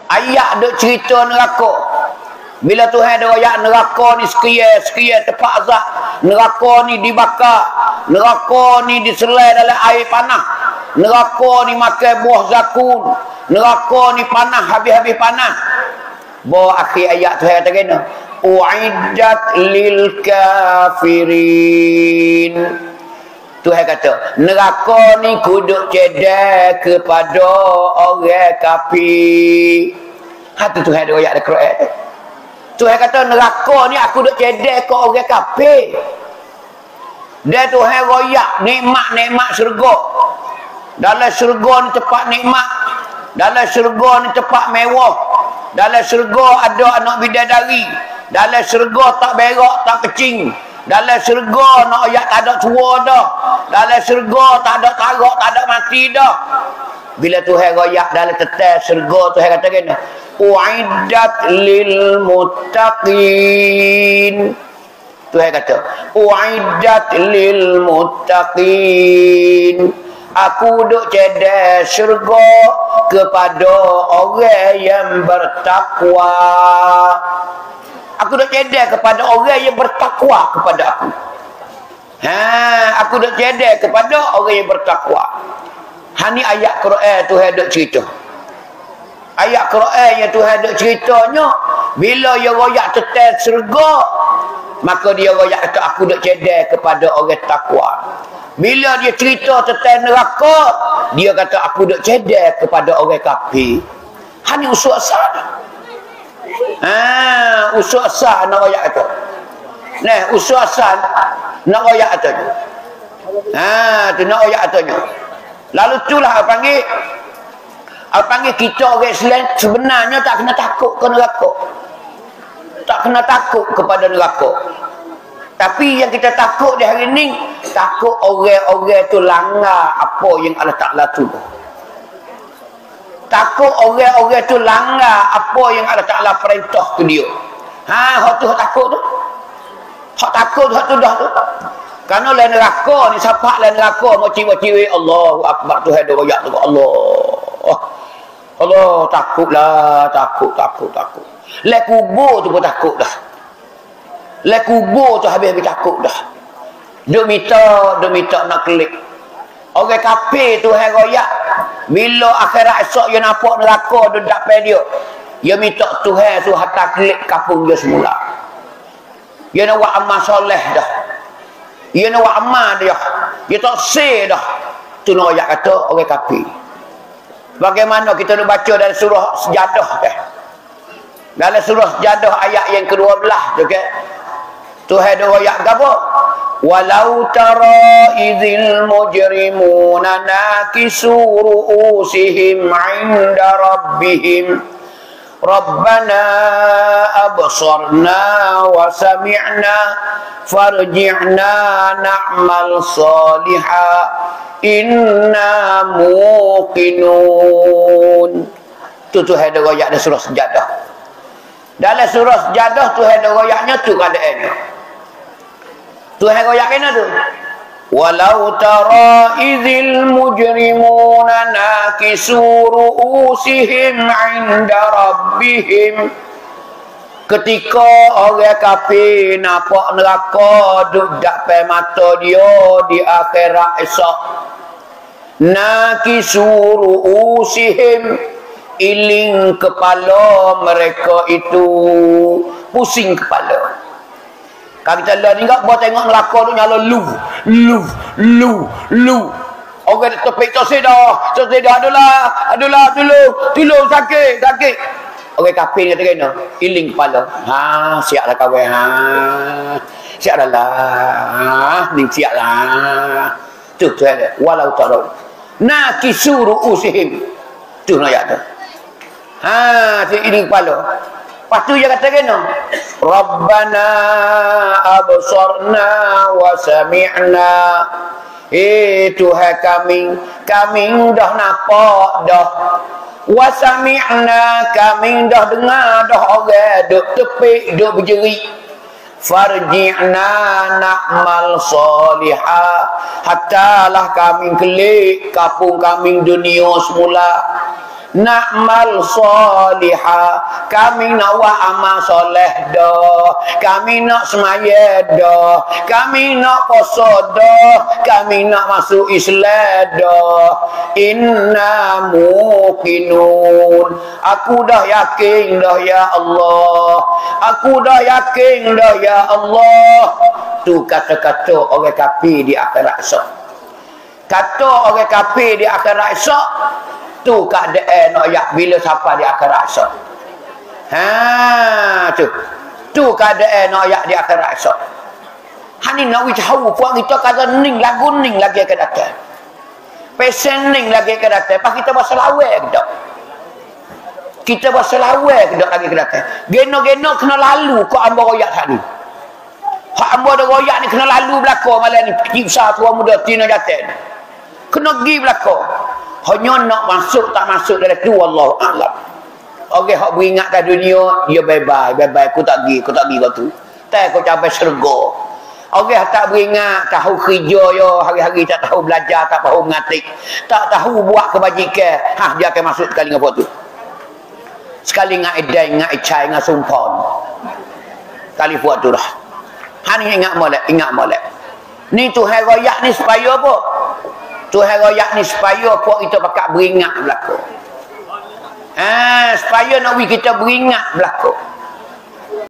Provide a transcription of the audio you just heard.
Ayat duk cerita neraka. Bila Tuhan ada ayat neraka ni sekian tempat azab. Neraka ni dibakar. Neraka ni diselai dalam air panah. Neraka ni makan buah zakun. Neraka ni panah, habis-habis panah. Bawa akhir ayat Tuhan kata kena. U'iddat lil kafirin. Tuhan kata, neraka ni kuduk cedek kepada orang kafir. Hati Tuhan ada ayat Al-Quran. Tuhan kata, neraka ni aku duk cedek ke orang kafir. Dan Tuhan royak nikmat-nikmat syurga. Dalam syurga ni tempat nikmat. Dalam syurga ni tempat mewah. Dalam syurga ada anak bidadari. Dalam syurga tak berak, tak kecing. Dalam syurga nak ayat tak ada tua dah. Dalam syurga tak ada tarak, tak ada mati dah. Bila Tuhan royak dalam tetel syurga, Tuhan kata kena, u'iddat lil muttaqin. Tuhan kata, u'iddat lil muttaqin. Aku duk cedek syurga kepada orang yang bertakwa. Aku duk cedek kepada orang yang bertakwa kepada aku. Aku duk cedek kepada orang yang bertakwa. Ni ayat Quran Tuhan duk cerita. Ayat Quran yang Tuhan duk ceritanya, bila dia royak tetel syurga, maka dia royak kata aku duk cedek kepada orang takwa. Bila dia cerita tentang neraka, dia kata aku duk cedek kepada orang kafir. Ni usul asal. Usul asal nak royak tu. Nah, usul asal nak royak tu. Tu nak royak tu. Lalu itulah panggil kita orang Islam sebenarnya tak kena takut ke neraka. Tak kena takut kepada neraka. Tapi yang kita takut di hari ni, takut orang-orang tu langgar apa yang Allah Ta'ala tuduh. Takut orang-orang tu langgar apa yang Allah Ta'ala perintah ke dia. Hak tu hak takut tu. Hak takut tu, hak tu dah tu. Kerana lain neraka ni, siapa lain neraka mau ciwi-ciwi Allahu Akbar, Tuhan ada royak tu. Allah takutlah, takut. Lek kubur tu pun takut dah. Lek kubur tu habis takut dah. Duk minta nak klik. Orang kafir tu Tuhan royak. Bila akhirat esok dia nampak neraka duk depan dia. Dia minta Tuhan tu hantar klik kapung dia semula. Dia nak buat amal soleh dah. Dia nak buat amal dia. Dia tak say dah. Tu nak royak kata orang kafir. Bagaimana kita nak baca dalam surah Sejadah dah. Dalam surah Sejadah ayat yang ke-12 tu kan. Tuhan ada royak apa? Walau tara idzil mujrimuna nakisu ru'usihim 'inda rabbihim Rabbana absarna wa sami'na farji'na na'mal salihah inna muqinun. Tu Tuhan ada royak dalam surah Sejadah. Dalam surah Sejadah Tuhan ada royaknya tu keadaannya. Tuhan royak kena tu. Walau tara idzil mujrimuna nakisu ru'usihim 'inda rabbihim. Ketika orang kafir nampak neraka duduk depan mata dia di akhirat esok. Nakisu ru'usihim, iling kepala mereka itu, pusing kepala. Kalau kita lihat ni enggak buat tengok neraka tu nyala lu. Orang topik tu sedah, adalah tolong sakit. Orang kafir kata kena iling kepala. Siaplah kawan. Siaplah. Ni siaplah. Tu ada walau taru. Nakisu ru'usihim. Tu ayat tu. Tu iling kepala. Lepas tu dia kata kena Rabbana absarna wa sami'na. Tuhan kami dah nampak dah. Wa sami'na, kami dah dengar dah orang duk tepik, duk berjerit. Farji'na na'mal salihah. Hattalah kami kelik kapung kami dunia semula. na'mal salihah, kami nak buat amal soleh dah, kami nak semaya dah, kami nak puasa dah, kami nak masuk Islam dah. Inna muqinun, aku dah yakin dah ya Allah, aku dah yakin dah ya Allah. Tu kata-kata orang kafir di akhirat esok. Kata orang kafir di akhirat esok, tu keadaan nak yak bila siapa di akhirat esok. Tu keadaan nak yak di akhirat esok. Hani nak tahu puak kita kata ning lagu ning lagi akan datang. Pesen ning lagi akan datang. Pas kita berselawat ke tak? Kita berselawat ke tak lagi akan datang. Geno-geno kena lalu kau ambo royak tadi. Hak ambo ada royak ni kena lalu belakang malam ni. Kisah tua muda tina jatuh. Kena pergi belakang. Hanya nak masuk tak masuk dari tu wallahu a'lam. Okey hak beringat kat dunia, dia bye-bye, aku tak pergi kau tu. Tak kau capai syurga. Okey tak beringat, tahu kerja yo, hari-hari tak tahu belajar, tak tahu mengatik, tak tahu buat kebajikan, dia akan masuk sekali dengan tu. Sekali dengan edai, dengan icai, dengan sumpon. Kali buat tu dah. Hani ingat molek. Ni Tuhan royak ni supaya apa? Tuhan royak ni supaya puak kita pakat beringat belakang. Supaya nak kita beringat belakang.